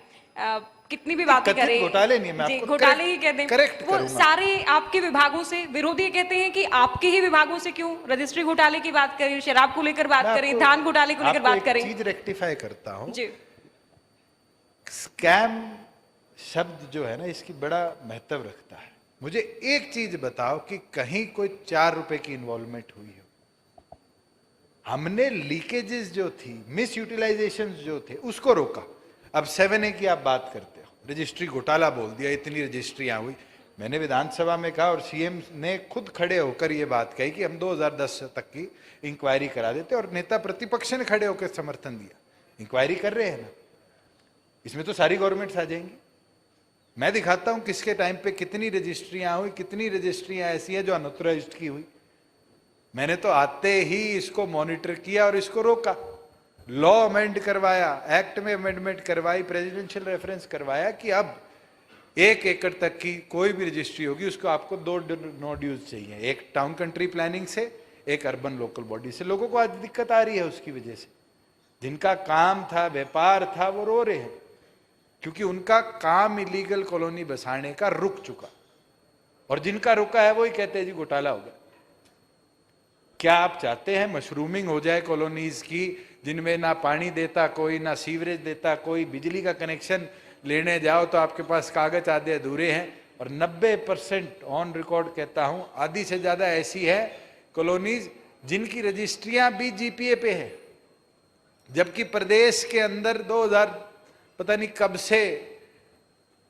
S1: कितनी भी बातें
S2: कथित
S1: करें,
S2: घोटाले नहीं है, मैं
S1: जी,
S2: आपको
S1: घोटाले ही कहते हैं।
S2: करेक्ट
S1: वो
S2: करूंगा।
S1: सारे आपके विभागों से, विरोधी कहते हैं कि आपके ही विभागों से क्यों रजिस्ट्री घोटाले की बात करें, शराब को लेकर बात
S2: मैं
S1: करें,
S2: आपको-
S1: धान घोटाले को लेकर
S2: आपको
S1: बात
S2: एक
S1: करें।
S2: चीज रेक्टिफाई करता हूं।
S1: जी
S2: स्कैम शब्द जो है ना, इसकी बड़ा महत्व रखता है। मुझे एक चीज बताओ कि कहीं कोई 4 रुपए की इन्वॉल्वमेंट हुई हो? हमने लीकेजेस जो थी, मिस यूटिलाइजेशन जो थे, उसको रोका। अब 7A की आप बात करते हो, रजिस्ट्री घोटाला बोल दिया, इतनी रजिस्ट्रियां हुई। मैंने विधानसभा में कहा और सीएम ने खुद खड़े होकर ये बात कही कि हम 2010 तक की इंक्वायरी करा देते, और नेता प्रतिपक्ष ने खड़े होकर समर्थन दिया। इंक्वायरी कर रहे हैं ना, इसमें तो सारी गवर्नमेंट्स आ जाएंगी। मैं दिखाता हूं किसके टाइम पे कितनी रजिस्ट्रियां हुई, कितनी रजिस्ट्रियां ऐसी हैं जो अनऑथराइज्ड की हुई। मैंने तो आते ही इसको मॉनिटर किया और इसको रोका, लॉ अमेंड करवाया, एक्ट में अमेंडमेंट करवाई, प्रेसिडेंशियल रेफरेंस करवाया कि अब 1 एकड़ तक की कोई भी रजिस्ट्री होगी उसको आपको 2 नोड्यूल्स चाहिए, एक टाउन कंट्री प्लानिंग से, एक अर्बन लोकल बॉडी से। लोगों को आज दिक्कत आ रही है उसकी वजह से। जिनका काम था, व्यापार था, वो रो रहे हैं क्योंकि उनका काम इलीगल कॉलोनी बसाने का रुक चुका, और जिनका रुका है वो ही कहते हैं जी घोटाला हो गया। क्या आप चाहते हैं मशरूमिंग हो जाए कॉलोनीज की, जिनमें ना पानी देता कोई, ना सीवरेज देता कोई, बिजली का कनेक्शन लेने जाओ तो आपके पास कागज आधे अधूरे हैं, और 90% ऑन रिकॉर्ड कहता हूं, आधी से ज्यादा ऐसी है कॉलोनीज जिनकी रजिस्ट्रियां भी जीपीए पे है, जबकि प्रदेश के अंदर 2000 पता नहीं कब से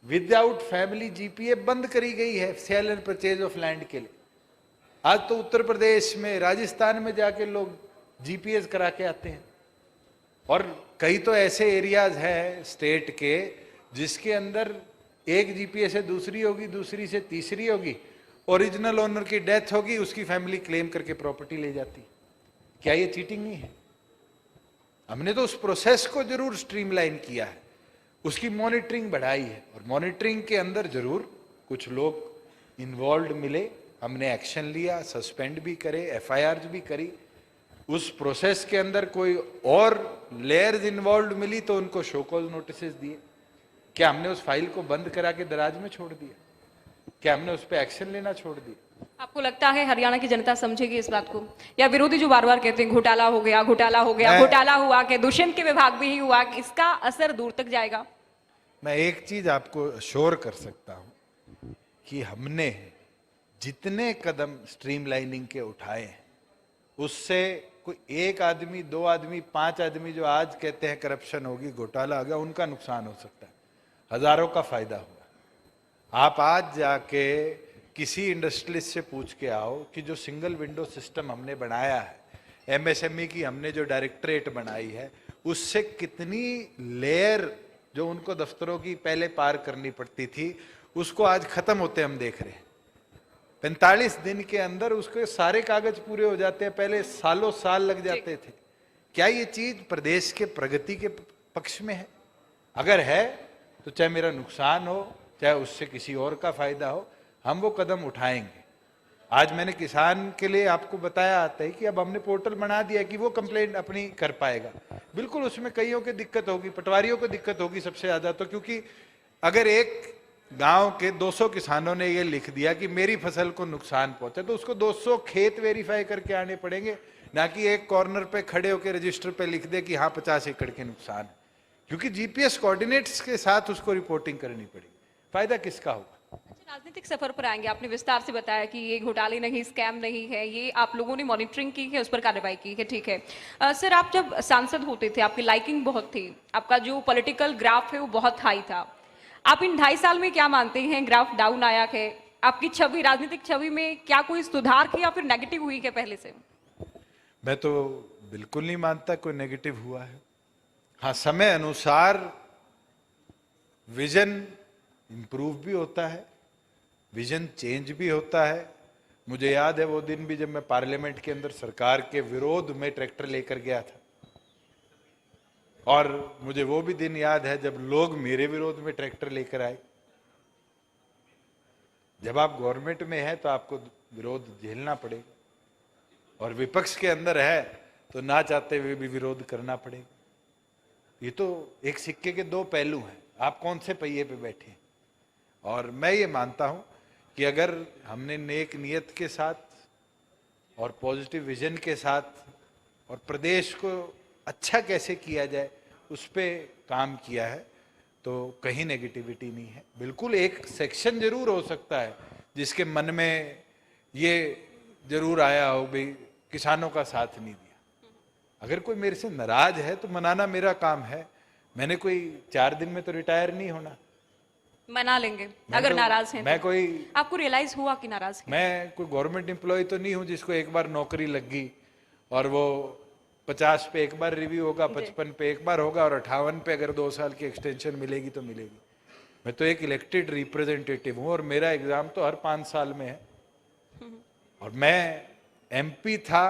S2: विदाउट फैमिली जीपीए बंद करी गई है sale and purchase of land के लिए। आज तो उत्तर प्रदेश में, राजस्थान में जाके लोग जीपीएस करा के आते हैं, और कई तो ऐसे एरियाज हैं स्टेट के जिसके अंदर एक जीपीए से दूसरी होगी, दूसरी से तीसरी होगी, ओरिजिनल ओनर की डेथ होगी, उसकी फैमिली क्लेम करके प्रॉपर्टी ले जाती। क्या ये चीटिंग नहीं है? हमने तो उस प्रोसेस को जरूर स्ट्रीमलाइन किया है, उसकी मॉनिटरिंग बढ़ाई है, और मॉनिटरिंग के अंदर जरूर कुछ लोग इन्वॉल्व मिले, हमने एक्शन लिया, सस्पेंड भी करे, एफआईआर भी करी। उस प्रोसेस के अंदर कोई और लेयर्स इन्वॉल्व मिली तो उनको शो कॉज नोटिसेस दिए। क्या हमने उस फाइल को बंद करा के दराज में छोड़ दिया? क्या हमने उस पर एक्शन लेना छोड़ दिया?
S1: आपको लगता है हरियाणा की जनता समझेगी इस बात को, या विरोधी जो बार बार कहते हैं घोटाला हो गया, घोटाला हो गया, घोटाला हुआ कि दुष्यंत के विभाग में ही हुआ, कि इसका असर दूर तक जाएगा?
S2: मैं एक चीज आपको अश्योर कर सकता हूं कि हमने जितने कदम स्ट्रीमलाइनिंग के उठाए हैं, उससे कोई एक आदमी, 2 आदमी, 5 आदमी जो आज कहते हैं करप्शन होगी, घोटाला हो गया, उनका नुकसान हो सकता है, हजारों का फायदा हुआ। आप आज जाके किसी इंडस्ट्रियलिस्ट से पूछ के आओ कि जो सिंगल विंडो सिस्टम हमने बनाया है, एमएसएमई की हमने जो डायरेक्टरेट बनाई है, उससे कितनी लेयर जो उनको दफ्तरों की पहले पार करनी पड़ती थी, उसको आज खत्म होते हम देख रहे हैं। 45 दिन के अंदर उसके सारे कागज पूरे हो जाते हैं, पहले सालों साल लग जाते थे। क्या ये चीज प्रदेश के प्रगति के पक्ष में है? अगर है तो चाहे मेरा नुकसान हो, चाहे उससे किसी और का फायदा हो, हम वो कदम उठाएंगे। आज मैंने किसान के लिए आपको बताया आता है कि अब हमने पोर्टल बना दिया कि वो कंप्लेंट अपनी कर पाएगा। बिल्कुल उसमें कईयों की दिक्कत होगी, पटवारियों को दिक्कत होगी सबसे ज्यादा, तो क्योंकि अगर एक गांव के 200 किसानों ने ये लिख दिया कि मेरी फसल को नुकसान पहुंचा, तो उसको 200 खेत वेरीफाई करके आने पड़ेंगे, ना कि एक कॉर्नर पे खड़े होकर रजिस्टर पे लिख दे कि हाँ 50 एकड़ के नुकसान है। क्योंकि जीपीएस कोऑर्डिनेट्स के साथ उसको रिपोर्टिंग करनी पड़ेगी। फायदा किसका होगा?
S1: अच्छा, राजनीतिक सफर पर आएंगे। आपने विस्तार से बताया कि ये घोटाले नहीं, स्कैम नहीं है, ये आप लोगों ने मॉनिटरिंग की है, उस पर कार्रवाई की है, ठीक है। सर, आप जब सांसद होते थे आपकी लाइकिंग बहुत थी, आपका जो पॉलिटिकल ग्राफ है वो बहुत हाई था। आप इन 2.5 साल में क्या मानते हैं ग्राफ डाउन आया है? आपकी छवि, राजनीतिक छवि में क्या कोई सुधार की या फिर नेगेटिव हुई है पहले से?
S2: मैं तो बिल्कुल नहीं मानता कोई नेगेटिव हुआ है। हाँ, समय अनुसार विजन इंप्रूव भी होता है, विजन चेंज भी होता है। मुझे याद है वो दिन भी जब मैं पार्लियामेंट के अंदर सरकार के विरोध में ट्रैक्टर लेकर गया था, और मुझे वो भी दिन याद है जब लोग मेरे विरोध में ट्रैक्टर लेकर आए। जब आप गवर्नमेंट में हैं तो आपको विरोध झेलना पड़ेगा, और विपक्ष के अंदर है तो ना चाहते हुए भी विरोध करना पड़ेगा। ये तो एक सिक्के के दो पहलू हैं, आप कौन से पहिए पे बैठे हैं। और मैं ये मानता हूं कि अगर हमने नेक नियत के साथ और पॉजिटिव विजन के साथ और प्रदेश को अच्छा कैसे किया जाए उस पर काम किया है, तो कहीं नेगेटिविटी नहीं है। बिल्कुल एक सेक्शन जरूर हो सकता है जिसके मन में ये जरूर आया हो भाई किसानों का साथ नहीं दिया। अगर कोई मेरे से नाराज है तो मनाना मेरा काम है। मैंने कोई 4 दिन में तो रिटायर नहीं होना।
S1: मना लेंगे अगर नाराज हैं
S2: मैं
S1: तो।
S2: कोई
S1: आपको रियलाइज हुआ कि नाराज हैं?
S2: मैं कोई गवर्नमेंट एम्प्लॉय तो नहीं हूं जिसको एक बार नौकरी लग गई और वो 50 पे एक बार रिव्यू होगा, 55 पे एक बार होगा, और 58 पे अगर 2 साल की एक्सटेंशन मिलेगी तो मिलेगी। मैं तो एक इलेक्टेड रिप्रेजेंटेटिव हूं और मेरा एग्जाम तो हर 5 साल में है। और मैं एमपी था,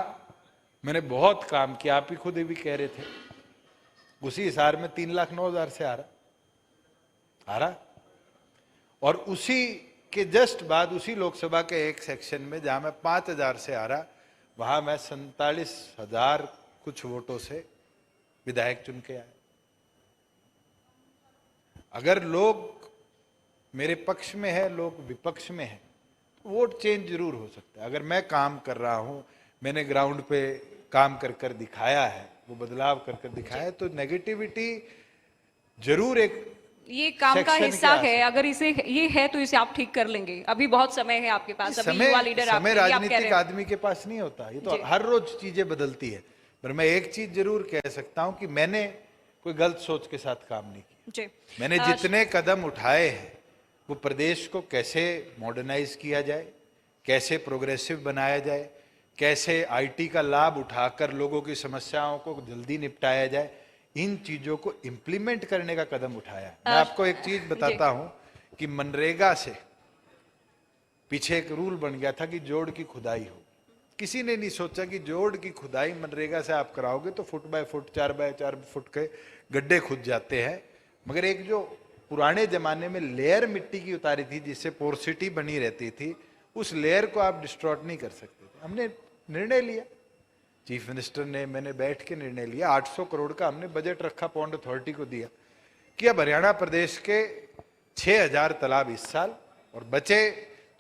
S2: मैंने बहुत काम किया, आप ही खुद भी कह रहे थे। उसी हिसार में 3,09,000 से आ रहा, और उसी के जस्ट बाद उसी लोकसभा के एक सेक्शन में जहां मैं 5,000 से आ रहा, वहां मैं 47,000 कुछ वोटों से विधायक चुन के आया। अगर लोग मेरे पक्ष में है, लोग विपक्ष में है, तो वोट चेंज जरूर हो सकता है। अगर मैं काम कर रहा हूं, मैंने ग्राउंड पे काम कर कर दिखाया है, वो बदलाव कर कर दिखाया है, तो नेगेटिविटी जरूर एक
S1: ये काम का
S2: सेक्शन
S1: हिस्सा
S2: के
S1: है। अगर इसे ये है तो इसे आप ठीक कर लेंगे। अभी बहुत समय है आपके पास, अभी
S2: समय
S1: युवा लीडर आप
S2: समय
S1: हैं, ये आप कह
S2: राजनीतिक
S1: रहे हैं।
S2: आदमी के पास नहीं होता। ये तो हर रोज चीजें बदलती है। पर मैं एक चीज जरूर कह सकता हूं कि मैंने कोई गलत सोच के साथ काम नहीं किया।
S1: जी,
S2: मैंने जितने कदम उठाए हैं वो प्रदेश को कैसे मॉडर्नाइज किया जाए, कैसे प्रोग्रेसिव बनाया जाए, कैसे आईटी का लाभ उठाकर लोगों की समस्याओं को जल्दी निपटाया जाए, इन चीजों को इम्प्लीमेंट करने का कदम उठाया है। मैं आपको एक चीज बताता हूं कि मनरेगा से पीछे एक रूल बन गया था कि जोड़ की खुदाई हो। किसी ने नहीं सोचा कि जोड़ की खुदाई मनरेगा से आप कराओगे तो foot by foot, 4 by 4 foot के गड्ढे खुद जाते हैं। मगर एक जो पुराने जमाने में लेयर मिट्टी की उतारी थी जिससे पोर्सिटी बनी रहती थी, उस लेयर को आप डिस्ट्रॉट नहीं कर सकते थे। हमने निर्णय लिया, चीफ मिनिस्टर ने, मैंने बैठ के निर्णय लिया, 800 करोड़ का हमने बजट रखा, पॉन्ड अथॉरिटी को दिया कि अब हरियाणा प्रदेश के 6,000 तालाब इस साल, और बचे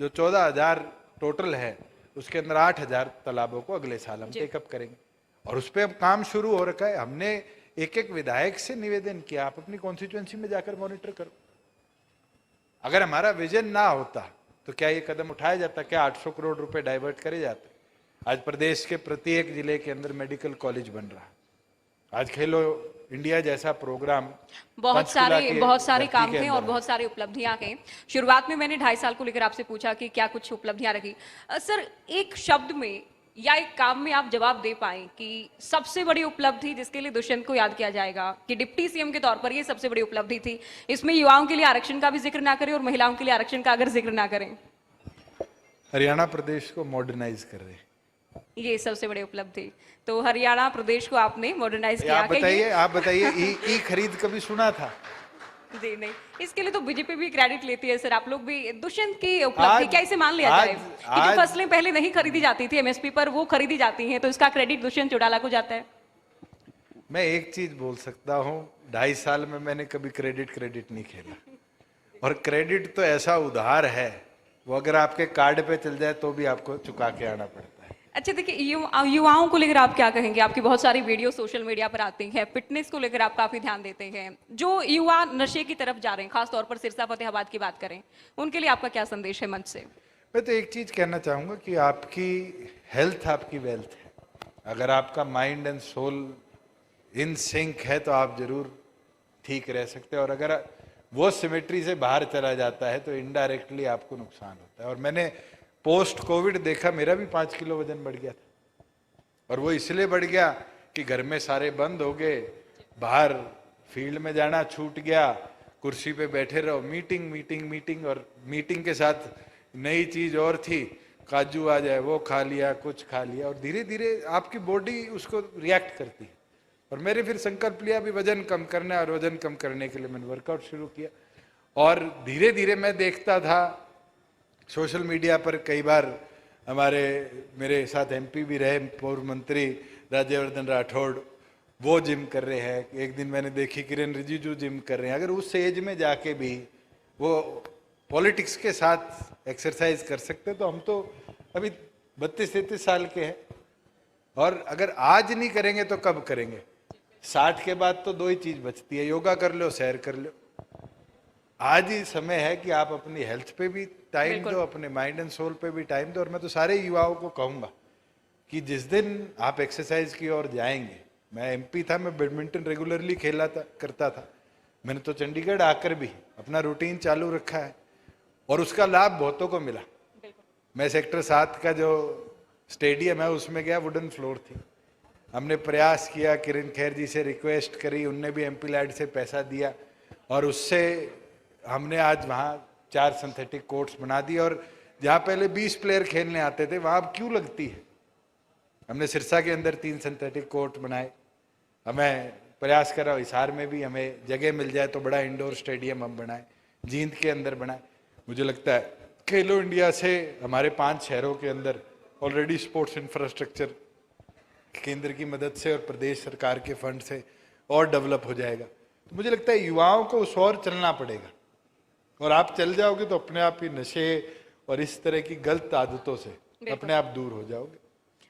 S2: जो 14,000 टोटल है उसके अंदर 8,000 तालाबों को अगले साल हम टेकअप करेंगे। और उस पर अब काम शुरू हो रखा है। हमने एक एक विधायक से निवेदन किया, आप अपनी कॉन्स्टिट्यूएंसी में जाकर मॉनिटर करो। अगर हमारा विजन ना होता तो क्या ये कदम उठाया जाता? क्या 800 करोड़ रुपए डाइवर्ट करे जाते? आज प्रदेश के प्रत्येक जिले के अंदर मेडिकल कॉलेज बन रहा है। आज खेलो इंडिया जैसा प्रोग्राम,
S1: बहुत सारे काम हैं और बहुत सारी उपलब्धियां हैं। शुरुआत में मैंने 2.5 साल को लेकर आपसे पूछा कि क्या कुछ उपलब्धियां रखी। सर, एक शब्द में या एक काम में आप जवाब दे पाए कि सबसे बड़ी उपलब्धि जिसके लिए दुष्यंत को याद किया जाएगा कि डिप्टी सीएम के तौर पर ये सबसे बड़ी उपलब्धि थी, इसमें युवाओं के लिए आरक्षण का भी जिक्र ना करें और महिलाओं के लिए आरक्षण का अगर जिक्र ना करें?
S2: हरियाणा प्रदेश को मॉडर्नाइज कर रहे हैं।
S1: ये सबसे बड़ी उपलब्धि। तो हरियाणा प्रदेश को आपने मॉडर्नाइज किया।
S2: आप बताइए ई खरीद कभी सुना था?
S1: जी नहीं, इसके लिए तो बीजेपी भी क्रेडिट लेती है सर। आप लोग भी दुष्यंत की उपलब्धि क्या इसे मान लिया जाए कि जो फसलें पहले नहीं खरीदी जाती थी एमएसपी पर, वो खरीदी जाती हैं, तो इसका क्रेडिट दुष्यंत चौटाला को जाता है?
S2: मैं एक चीज बोल सकता हूँ, 2.5 साल में मैंने कभी क्रेडिट नहीं खेला। और क्रेडिट तो ऐसा उधार है, वो अगर आपके कार्ड पे चल जाए तो भी आपको चुका के आना पड़ता है।
S1: अच्छा देखिए, युवाओं को लेकर आप क्या कहेंगे? आपकी बहुत सारी वीडियो सोशल मीडिया पर आती हैं, फिटनेस को लेकर आप काफी ध्यान देते हैं। जो युवा नशे की तरफ जा रहे हैं, खासतौर पर सिरसा फतेहाबाद की बात करें, उनके लिए आपका क्या संदेश है मंच से?
S2: मैं तो एक चीज कहना चाहूंगा कि आपकी हेल्थ आपकी वेल्थ है। अगर आपका mind and soul in sync है तो आप जरूर ठीक रह सकते हैं, और अगर वो सिमेट्री से बाहर चला जाता है तो इनडायरेक्टली आपको नुकसान होता है। और मैंने पोस्ट कोविड देखा, मेरा भी 5 किलो वजन बढ़ गया था, और वो इसलिए बढ़ गया कि घर में सारे बंद हो गए, बाहर फील्ड में जाना छूट गया, कुर्सी पे बैठे रहो, मीटिंग, और मीटिंग के साथ नई चीज और थी, काजू आ जाए वो खा लिया, कुछ खा लिया, और धीरे धीरे आपकी बॉडी उसको रिएक्ट करती है। और मैंने फिर संकल्प लिया भी वजन कम करना है, और वजन कम करने के लिए मैंने वर्कआउट शुरू किया। और धीरे धीरे मैं देखता था सोशल मीडिया पर, कई बार मेरे साथ एमपी भी रहे पूर्व मंत्री राज्यवर्धन राठौड़, वो जिम कर रहे हैं। एक दिन मैंने देखी किरण रिजिजू जिम कर रहे हैं। अगर उस एज में जाके भी वो पॉलिटिक्स के साथ एक्सरसाइज कर सकते तो हम तो अभी 32-33 साल के हैं, और अगर आज नहीं करेंगे तो कब करेंगे? 60 के बाद तो 2 ही चीज बचती है, योगा कर लो, सैर कर लो। आज ही समय है कि आप अपनी हेल्थ पे भी टाइम दो, अपने माइंड एंड सोल पे भी टाइम दो। और मैं तो सारे युवाओं को कहूंगा कि जिस दिन आप एक्सरसाइज की ओर जाएंगे, मैं एमपी था, मैं बैडमिंटन रेगुलरली करता था, मैंने तो चंडीगढ़ आकर भी अपना रूटीन चालू रखा है, और उसका लाभ बहुतों को मिला। मैं सेक्टर 7 का जो स्टेडियम है उसमें गया, वुडन फ्लोर थी, हमने प्रयास किया, किरण खैर जी से रिक्वेस्ट करी, उनने भी एमपी लैड से पैसा दिया, और उससे हमने आज वहाँ 4 सिंथेटिक कोर्ट्स बना दिए। और जहाँ पहले 20 प्लेयर खेलने आते थे वहाँ अब क्यों लगती है, हमने सिरसा के अंदर 3 सिंथेटिक कोर्ट बनाए। हमें प्रयास करा हिसार में भी हमें जगह मिल जाए तो बड़ा इंडोर स्टेडियम हम बनाए, जींद के अंदर बनाए। मुझे लगता है खेलो इंडिया से हमारे 5 शहरों के अंदर ऑलरेडी स्पोर्ट्स इंफ्रास्ट्रक्चर केंद्र की मदद से और प्रदेश सरकार के फंड से और डेवलप हो जाएगा। तो मुझे लगता है युवाओं को उस ओर चलना पड़ेगा, और आप चल जाओगे तो अपने आप ही नशे और इस तरह की गलत आदतों से अपने आप दूर हो जाओगे।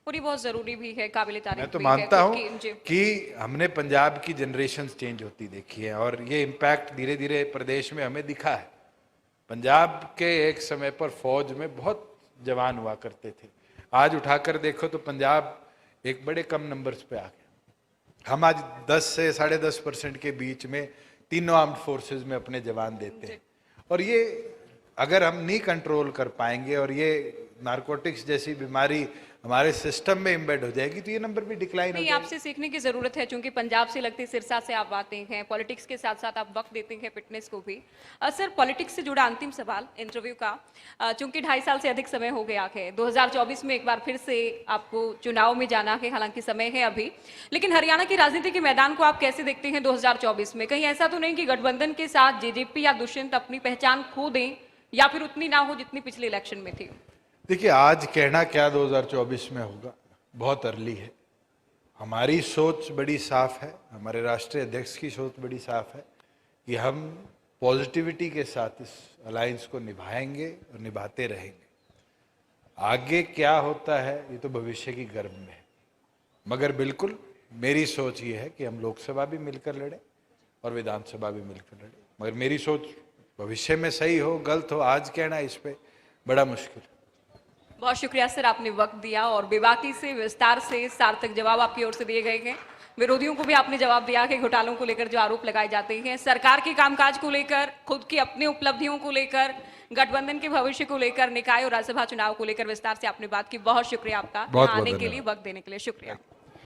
S1: और ये बहुत जरूरी भी है, काबिले तारीफ
S2: मैं तो
S1: भी
S2: मानता
S1: है
S2: हूँ कि हमने पंजाब की जनरेशन चेंज होती देखी है, और ये इम्पैक्ट धीरे धीरे प्रदेश में हमें दिखा है। पंजाब के एक समय पर फौज में बहुत जवान हुआ करते थे, आज उठाकर देखो तो पंजाब एक बड़े कम नंबर्स पे आ गया। हम आज 10 से 10.5% के बीच में तीनों आर्म्ड फोर्सेस में अपने जवान देते हैं, और ये अगर हम नहीं कंट्रोल कर पाएंगे और ये नारकोटिक्स जैसी बीमारी हमारे सिस्टम में एम्बेड हो जाएगी तो ये नंबर भी डिक्लाइन हो
S1: नहीं,
S2: जाएगा।
S1: आपसे सीखने की जरूरत है, क्योंकि पंजाब से लगती सिरसा से आप आते हैं, पॉलिटिक्स के साथ साथ आप वक्त देते हैं फिटनेस को भी। सर, पॉलिटिक्स से जुड़ा अंतिम सवाल इंटरव्यू का, चूंकि 2.5 साल से अधिक समय हो गया है, 2024 में एक बार फिर से आपको चुनाव में जाना है, हालांकि समय है अभी, लेकिन हरियाणा की राजनीति के मैदान को आप कैसे देखते हैं 2024 में? कहीं ऐसा तो नहीं कि गठबंधन के साथ जेजेपी या दुष्यंत अपनी पहचान खो दें, या फिर उतनी ना हो जितनी पिछले इलेक्शन में थी?
S2: देखिए, आज कहना क्या 2024 में होगा बहुत अर्ली है। हमारी सोच बड़ी साफ है, हमारे राष्ट्रीय अध्यक्ष की सोच बड़ी साफ है कि हम पॉजिटिविटी के साथ इस अलायंस को निभाएंगे और निभाते रहेंगे। आगे क्या होता है ये तो भविष्य की गर्भ में है, मगर बिल्कुल मेरी सोच ये है कि हम लोकसभा भी मिलकर लड़ें और विधानसभा भी मिलकर लड़ें। मगर मेरी सोच भविष्य में सही हो गलत हो, आज कहना इस पे बड़ा मुश्किल है।
S1: बहुत शुक्रिया सर, आपने वक्त दिया और बेबाकी से विस्तार से सार्थक जवाब आपकी ओर से दिए गए हैं। विरोधियों को भी आपने जवाब दिया कि घोटालों को लेकर जो आरोप लगाए जाते हैं, सरकार के कामकाज को लेकर, खुद की अपनी उपलब्धियों को लेकर, गठबंधन के भविष्य को लेकर, निकाय और राज्यसभा चुनाव को लेकर विस्तार से आपने बात की। बहुत शुक्रिया आपका
S2: बहुत
S1: यहाँ आने के
S2: धन्यवाद।
S1: लिए, वक्त देने के लिए शुक्रिया।